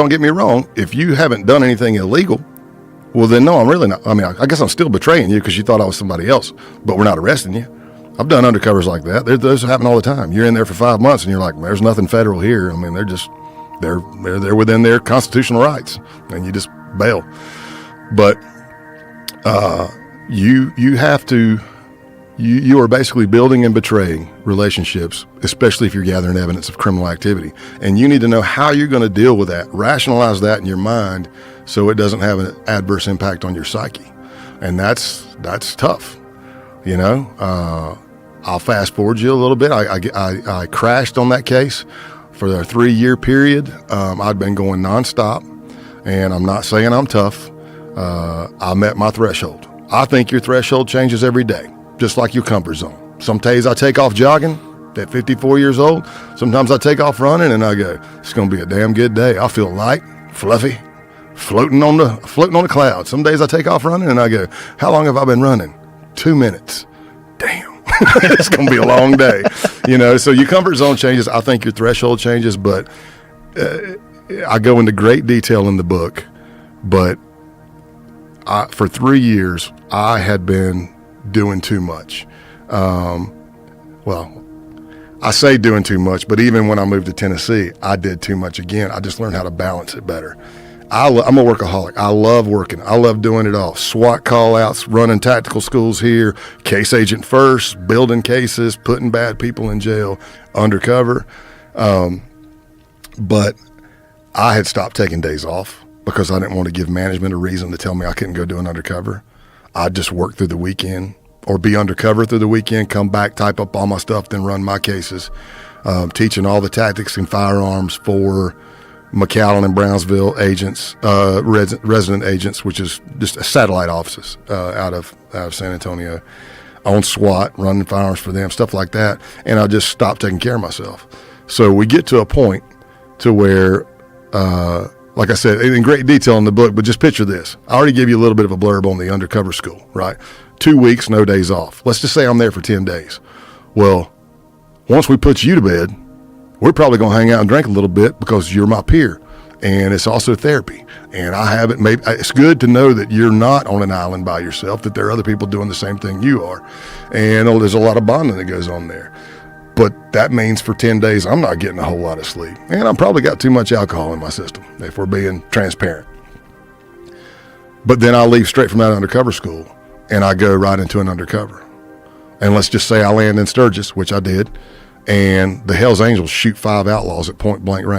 Don't get me wrong. If you haven't done anything illegal, well, then no, I'm really not. I mean, I guess I'm still betraying you because you thought I was somebody else, but we're not arresting you. I've done undercovers like that. Those happen all the time. You're in there for 5 months and you're like, there's nothing federal here. I mean, they're within their constitutional rights, and you just bail. But you have to. You are basically building and betraying relationships, especially if you're gathering evidence of criminal activity. And you need to know how you're going to deal with that, rationalize that in your mind so it doesn't have an adverse impact on your psyche. And that's tough. You know, I'll fast forward you a little bit. I crashed on that case for a 3-year period. I'd been going nonstop, and I'm not saying I'm tough. I met my threshold. I think your threshold changes every day, just like your comfort zone. Some days I take off jogging at 54 years old. Sometimes I take off running and I go, it's going to be a damn good day. I feel light, fluffy, floating on the clouds. Some days I take off running and I go, how long have I been running? 2 minutes. Damn. It's going to be a long day. You know, so your comfort zone changes. I think your threshold changes, but I go into great detail in the book. But for 3 years, I had been doing too much. Well, I say doing too much, but even when I moved to Tennessee, I did too much again. I just learned how to balance it better. I'm a workaholic. I love working. I love doing it all. SWAT call-outs, running tactical schools here, case agent first, building cases, putting bad people in jail, undercover. But I had stopped taking days off because I didn't want to give management a reason to tell me I couldn't go do an undercover. I'd just work through the weekend or be undercover through the weekend, come back, type up all my stuff, then run my cases, teaching all the tactics and firearms for McAllen and Brownsville agents, resident agents, which is just satellite offices out of San Antonio, on SWAT, running firearms for them, stuff like that. And I just stopped taking care of myself. So we get to a point to where, like I said, in great detail in the book, but just picture this. I already gave you a little bit of a blurb on the undercover school, right? 2 weeks, no days off. Let's just say I'm there for 10 days. Well, once we put you to bed, we're probably going to hang out and drink a little bit because you're my peer. And it's also therapy. And I haven't made, it's good to know that you're not on an island by yourself, that there are other people doing the same thing you are. And there's a lot of bonding that goes on there. But that means for 10 days, I'm not getting a whole lot of sleep. And I've probably got too much alcohol in my system, if we're being transparent. But then I'll leave straight from that undercover school and I go right into an undercover. And let's just say I land in Sturgis, which I did, and the Hells Angels shoot 5 outlaws at point blank range.